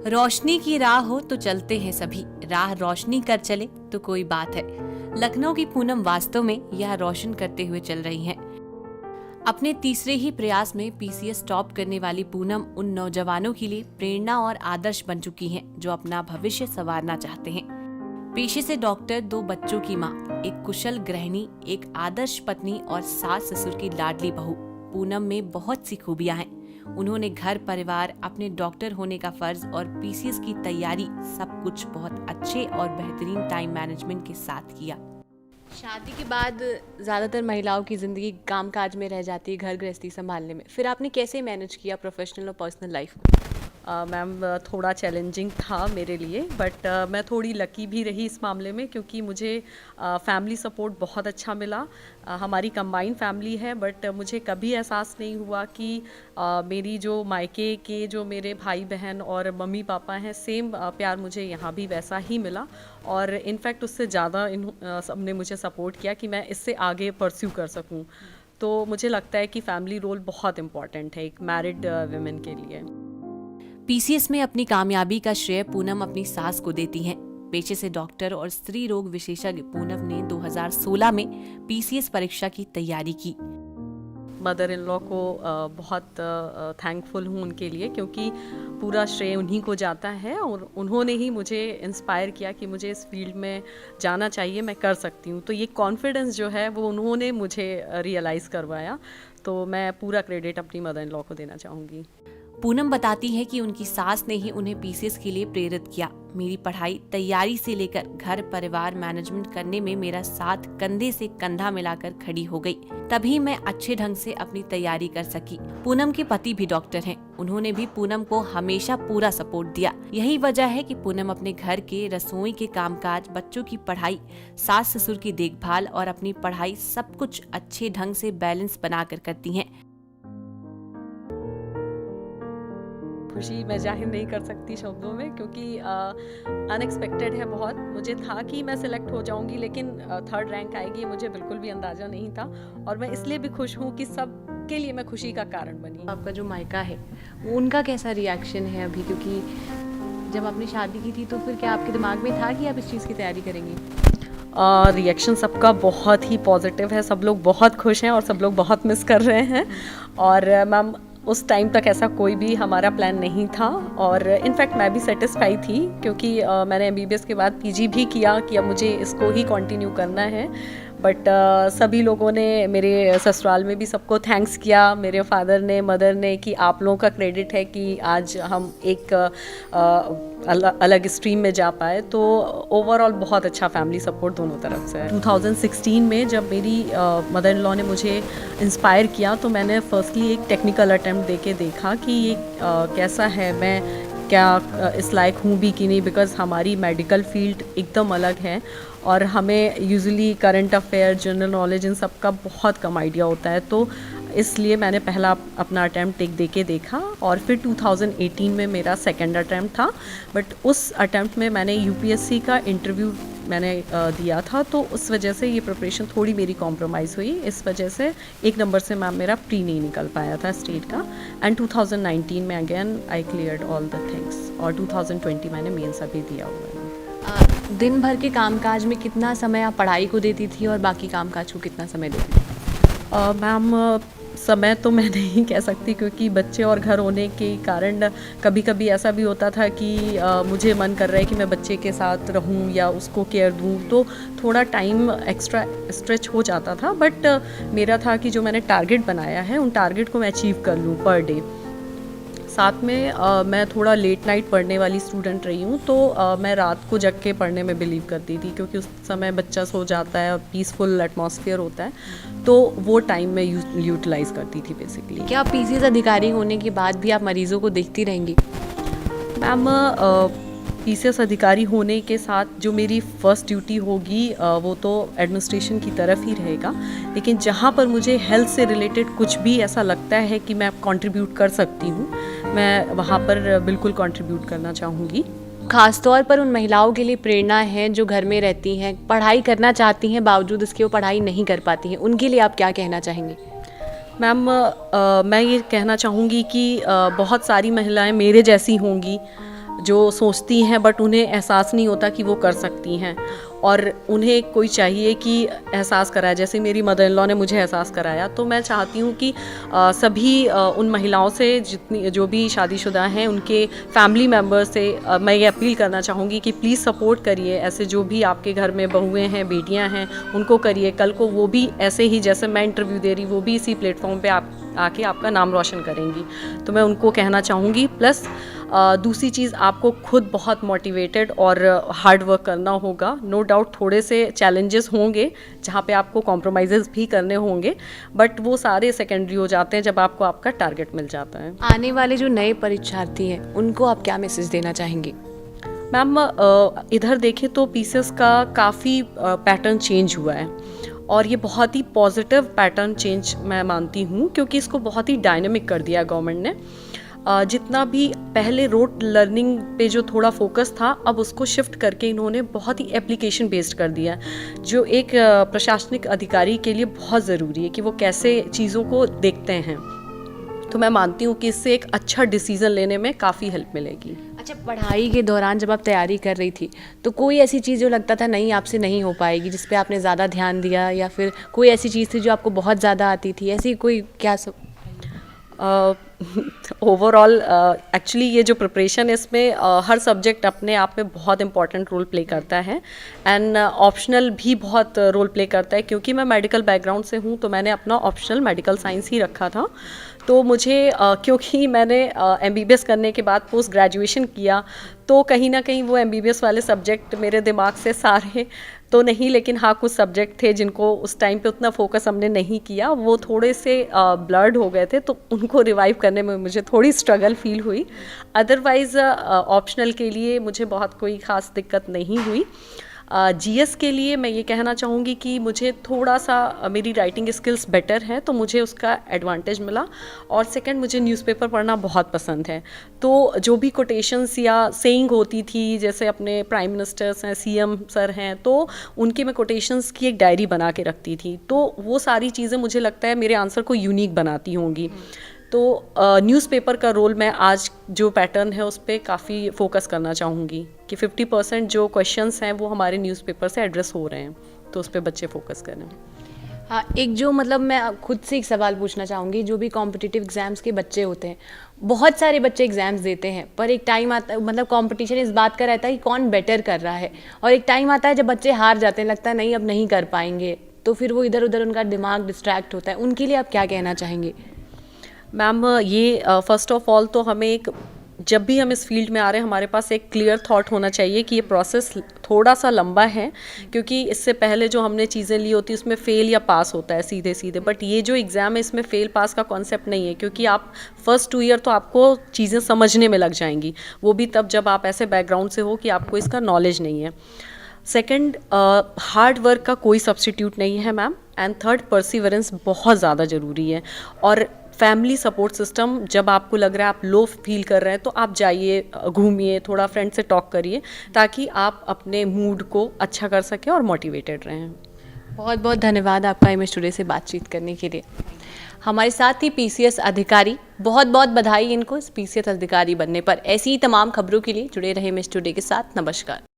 रोशनी की राह हो तो चलते हैं सभी, राह रोशनी कर चले तो कोई बात है। लखनऊ की पूनम वास्तव में यह रोशन करते हुए चल रही हैं। अपने तीसरे ही प्रयास में पीसीएस टॉप करने वाली पूनम उन नौजवानों के लिए प्रेरणा और आदर्श बन चुकी हैं जो अपना भविष्य संवारना चाहते हैं। पेशे से डॉक्टर, 2 बच्चों की मां, एक कुशल गृहिणी, एक आदर्श पत्नी और सास ससुर की लाडली बहू, पूनम में बहुत सी खूबियां हैं। उन्होंने घर परिवार, अपने डॉक्टर होने का फर्ज और पीसीएस की तैयारी सब कुछ बहुत अच्छे और बेहतरीन टाइम मैनेजमेंट के साथ किया। शादी के बाद ज़्यादातर महिलाओं की ज़िंदगी कामकाज में रह जाती है, घर गृहस्थी संभालने में। फिर आपने कैसे मैनेज किया प्रोफेशनल और पर्सनल लाइफ को? मैम थोड़ा चैलेंजिंग था मेरे लिए, बट मैं थोड़ी लकी भी रही इस मामले में क्योंकि मुझे फैमिली सपोर्ट बहुत अच्छा मिला। हमारी कंबाइन फैमिली है, बट मुझे कभी एहसास नहीं हुआ कि मेरी जो मायके के जो मेरे भाई बहन और मम्मी पापा हैं, सेम प्यार मुझे यहाँ भी वैसा ही मिला। और इनफैक्ट उससे ज़्यादा सब ने मुझे सपोर्ट किया कि मैं इससे आगे परस्यू कर सकूँ। तो मुझे लगता है कि फैमिली रोल बहुत इम्पॉर्टेंट है एक मैरिड वुमेन के लिए। पीसीएस में अपनी कामयाबी का श्रेय पूनम अपनी सास को देती हैं। पेशे से डॉक्टर और स्त्री रोग विशेषज्ञ पूनम ने 2016 में पीसीएस परीक्षा की तैयारी की। मदर इन लॉ को बहुत थैंकफुल हूँ उनके लिए, क्योंकि पूरा श्रेय उन्हीं को जाता है और उन्होंने ही मुझे इंस्पायर किया कि मुझे इस फील्ड में जाना चाहिए, मैं कर सकती हूँ। तो ये कॉन्फिडेंस जो है वो उन्होंने मुझे रियलाइज़ करवाया। तो मैं पूरा क्रेडिट अपनी मदर इन लॉ को देना चाहूँगी। पूनम बताती है कि उनकी सास ने ही उन्हें पीसीएस के लिए प्रेरित किया। मेरी पढ़ाई तैयारी से लेकर घर परिवार मैनेजमेंट करने में मेरा साथ कंधे से कंधा मिलाकर खड़ी हो गई, तभी मैं अच्छे ढंग से अपनी तैयारी कर सकी। पूनम के पति भी डॉक्टर हैं, उन्होंने भी पूनम को हमेशा पूरा सपोर्ट दिया। यही वजह है कि पूनम अपने घर के रसोई के कामकाज, बच्चों की पढ़ाई, सास ससुर की देखभाल और अपनी पढ़ाई सब कुछ अच्छे ढंग से बैलेंस बनाकर करती हैं। खुशी मैं जाहिर नहीं कर सकती शब्दों में, क्योंकि अनएक्सपेक्टेड है बहुत। मुझे था कि मैं सिलेक्ट हो जाऊंगी, लेकिन 3rd रैंक आएगी मुझे बिल्कुल भी अंदाज़ा नहीं था। और मैं इसलिए भी खुश हूँ कि सबके लिए मैं खुशी का कारण बनी। आपका जो मायका है उनका कैसा रिएक्शन है अभी, क्योंकि जब आपने शादी की थी तो फिर क्या आपके दिमाग में था कि आप इस चीज़ की तैयारी करेंगी? रिएक्शन सबका बहुत ही पॉजिटिव है, सब लोग बहुत खुश हैं और सब लोग बहुत मिस कर रहे हैं। और मैम उस टाइम तक ऐसा कोई भी हमारा प्लान नहीं था, और इनफैक्ट मैं भी सेटिस्फाई थी क्योंकि मैंने एमबीबीएस के बाद पीजी भी किया कि अब मुझे इसको ही कंटिन्यू करना है। बट सभी लोगों ने, मेरे ससुराल में भी सबको थैंक्स किया, मेरे फादर ने, मदर ने, कि आप लोगों का क्रेडिट है कि आज हम एक अलग स्ट्रीम में जा पाए। तो ओवरऑल बहुत अच्छा फैमिली सपोर्ट दोनों तरफ से है। 2016 में जब मेरी मदर इन लॉ ने मुझे इंस्पायर किया तो मैंने फर्स्टली एक टेक्निकल अटेम्प्ट देके देखा कि ये कैसा है, मैं क्या इस लायक हूँ भी कि नहीं, बिकॉज़ हमारी मेडिकल फील्ड एकदम अलग है और हमें usually current affair, general knowledge, इन सब का बहुत कम आइडिया होता है। तो इसलिए मैंने पहला अपना अटैम्प्ट देके देखा, और फिर 2018 में मेरा 2nd अटैम्प्ट था। बट उस अटैम्प्ट में मैंने यूपीएससी का इंटरव्यू मैंने दिया था, तो उस वजह से ये प्रिपरेशन थोड़ी मेरी कॉम्प्रोमाइज़ हुई। इस वजह से 1 नंबर से मैम मेरा प्री नहीं निकल पाया था स्टेट का। एंड 2019 में again I cleared all the things, और 2020 मैंने मेंस अभी दिया हुआ है। दिन भर के कामकाज में कितना समय आप पढ़ाई को देती थी और बाकी कामकाज को कितना समय देती थी? मैम समय तो मैं नहीं कह सकती, क्योंकि बच्चे और घर होने के कारण कभी कभी ऐसा भी होता था कि मुझे मन कर रहा है कि मैं बच्चे के साथ रहूं या उसको केयर दूं, तो थोड़ा टाइम एक्स्ट्रा स्ट्रेच हो जाता था। बट मेरा था कि जो मैंने टारगेट बनाया है उन टारगेट को मैं अचीव कर लूं पर डे। साथ में मैं थोड़ा लेट नाइट पढ़ने वाली स्टूडेंट रही हूँ, तो मैं रात को जग के पढ़ने में बिलीव करती थी, क्योंकि उस समय बच्चा सो जाता है, पीसफुल एटमॉस्फेयर होता है, तो वो टाइम में यूटिलाइज़ करती थी बेसिकली। क्या पीसीएस अधिकारी होने के बाद भी आप मरीजों को देखती रहेंगी? मैम पीसीएस अधिकारी होने के साथ जो मेरी फ़र्स्ट ड्यूटी होगी वो तो एडमिनिस्ट्रेशन की तरफ ही रहेगा, लेकिन जहाँ पर मुझे हेल्थ से रिलेटेड कुछ भी ऐसा लगता है कि मैं कंट्रीब्यूट कर सकती हूँ, मैं वहाँ पर बिल्कुल कंट्रीब्यूट करना चाहूँगी। खासतौर पर उन महिलाओं के लिए प्रेरणा है जो घर में रहती हैं, पढ़ाई करना चाहती हैं, बावजूद इसके वो पढ़ाई नहीं कर पाती हैं, उनके लिए आप क्या कहना चाहेंगे? मैम मैं ये कहना चाहूँगी कि बहुत सारी महिलाएं मेरे जैसी होंगी जो सोचती हैं बट उन्हें एहसास नहीं होता कि वो कर सकती हैं, और उन्हें कोई चाहिए कि एहसास कराए, जैसे मेरी मदर इन लॉ ने मुझे एहसास कराया। तो मैं चाहती हूँ कि सभी उन महिलाओं से, जितनी जो भी शादीशुदा हैं, उनके फैमिली मेम्बर्स से मैं ये अपील करना चाहूँगी कि प्लीज़ सपोर्ट करिए। ऐसे जो भी आपके घर में बहुएँ हैं, बेटियाँ हैं, उनको करिए। कल को वो भी ऐसे ही जैसे मैं इंटरव्यू दे रही, वो भी इसी प्लेटफॉर्म पे आके आपका नाम रोशन करेंगी। तो मैं उनको कहना चाहूँगी। प्लस दूसरी चीज़, आपको खुद बहुत मोटिवेटेड और हार्ड वर्क करना होगा। नो डाउट थोड़े से चैलेंजेस होंगे जहाँ पे आपको कॉम्प्रोमाइज़ेस भी करने होंगे, बट वो सारे सेकेंडरी हो जाते हैं जब आपको आपका टारगेट मिल जाता है। आने वाले जो नए परीक्षार्थी हैं उनको आप क्या मैसेज देना चाहेंगे? मैम, इधर देखें तो पीसीएस का काफ़ी पैटर्न चेंज हुआ है, और ये बहुत ही पॉजिटिव पैटर्न चेंज मैं मानती हूँ, क्योंकि इसको बहुत ही डायनेमिक कर दिया गवर्नमेंट ने। जितना भी पहले रोड लर्निंग पे जो थोड़ा फोकस था, अब उसको शिफ्ट करके इन्होंने बहुत ही एप्लीकेशन बेस्ड कर दिया, जो एक प्रशासनिक अधिकारी के लिए बहुत ज़रूरी है कि वो कैसे चीज़ों को देखते हैं। तो मैं मानती हूँ कि इससे एक अच्छा डिसीज़न लेने में काफ़ी हेल्प मिलेगी। अच्छा, पढ़ाई के दौरान जब आप तैयारी कर रही थी तो कोई ऐसी चीज़ जो लगता था नहीं आपसे नहीं हो पाएगी, जिस पे आपने ज़्यादा ध्यान दिया, या फिर कोई ऐसी चीज़ थी जो आपको बहुत ज़्यादा आती थी, ऐसी कोई क्या सब? ओवरऑल एक्चुअली ये जो प्रिपरेशन है, इसमें हर सब्जेक्ट अपने आप में बहुत इंपॉर्टेंट रोल प्ले करता है, एंड ऑप्शनल भी बहुत रोल प्ले करता है। क्योंकि मैं मेडिकल बैकग्राउंड से हूँ, तो मैंने अपना ऑप्शनल मेडिकल साइंस ही रखा था। तो मुझे क्योंकि मैंने एमबीबीएस करने के बाद पोस्ट ग्रेजुएशन किया, तो कहीं ना कहीं वो एमबीबीएस वाले सब्जेक्ट मेरे दिमाग से सारे तो नहीं, लेकिन हाँ कुछ सब्जेक्ट थे जिनको उस टाइम पे उतना फोकस हमने नहीं किया, वो थोड़े से ब्लर्ड हो गए थे, तो उनको रिवाइव करने में मुझे थोड़ी स्ट्रगल फील हुई। अदरवाइज़ ऑप्शनल के लिए मुझे बहुत कोई ख़ास दिक्कत नहीं हुई। जीएस के लिए मैं ये कहना चाहूँगी कि मुझे थोड़ा सा मेरी राइटिंग स्किल्स बेटर है, तो मुझे उसका एडवांटेज मिला। और सेकंड, मुझे न्यूज़पेपर पढ़ना बहुत पसंद है, तो जो भी कोटेशंस या सेइंग होती थी, जैसे अपने प्राइम मिनिस्टर्स हैं, सीएम सर हैं, तो उनके मैं कोटेशंस की एक डायरी बना के रखती थी। तो वो सारी चीज़ें मुझे लगता है मेरे आंसर को यूनिक बनाती होंगी। तो न्यूज़पेपर का रोल मैं आज जो पैटर्न है उस पर काफ़ी फोकस करना चाहूँगी कि 50% जो क्वेश्चंस हैं वो हमारे न्यूज़पेपर से एड्रेस हो रहे हैं, तो उस पर बच्चे फोकस करें। हाँ, एक जो मतलब मैं खुद से एक सवाल पूछना चाहूँगी, जो भी कॉम्पिटिटिव एग्ज़ाम्स के बच्चे होते हैं, बहुत सारे बच्चे एग्ज़ाम्स देते हैं, पर एक टाइम आता है, मतलब कंपटीशन इस बात का रहता है कि कौन बेटर कर रहा है, और एक टाइम आता है जब बच्चे हार जाते हैं, लगता है नहीं अब नहीं कर पाएंगे, तो फिर वो इधर उधर उनका दिमाग डिस्ट्रैक्ट होता है। उनके लिए आप क्या कहना चाहेंगे? मैम, ये फर्स्ट ऑफ ऑल तो हमें जब भी हम इस फील्ड में आ रहे हैं, हमारे पास एक क्लियर थॉट होना चाहिए कि ये प्रोसेस थोड़ा सा लंबा है, क्योंकि इससे पहले जो हमने चीज़ें ली होती है उसमें फ़ेल या पास होता है सीधे सीधे, बट ये जो एग्ज़ाम है इसमें फ़ेल पास का कॉन्सेप्ट नहीं है, क्योंकि आप फर्स्ट 2 ईयर तो आपको चीज़ें समझने में लग जाएंगी, वो भी तब जब आप ऐसे बैकग्राउंड से हो कि आपको इसका नॉलेज नहीं है। सेकंड, हार्ड वर्क का कोई सब्स्टिट्यूट नहीं है मैम, एंड थर्ड, परसिवरेंस बहुत ज़्यादा ज़रूरी है। और फैमिली सपोर्ट सिस्टम, जब आपको लग रहा है आप लो फील कर रहे हैं, तो आप जाइए, घूमिए, थोड़ा फ्रेंड से टॉक करिए, ताकि आप अपने मूड को अच्छा कर सकें और मोटिवेटेड रहें। बहुत बहुत धन्यवाद आपका एमएस टुडे से बातचीत करने के लिए। हमारे साथ ही पीसीएस अधिकारी, बहुत बहुत बधाई इनको इस पीसीएस अधिकारी बनने पर। ऐसी ही तमाम खबरों के लिए जुड़े रहे एमएस टुडे के साथ। नमस्कार।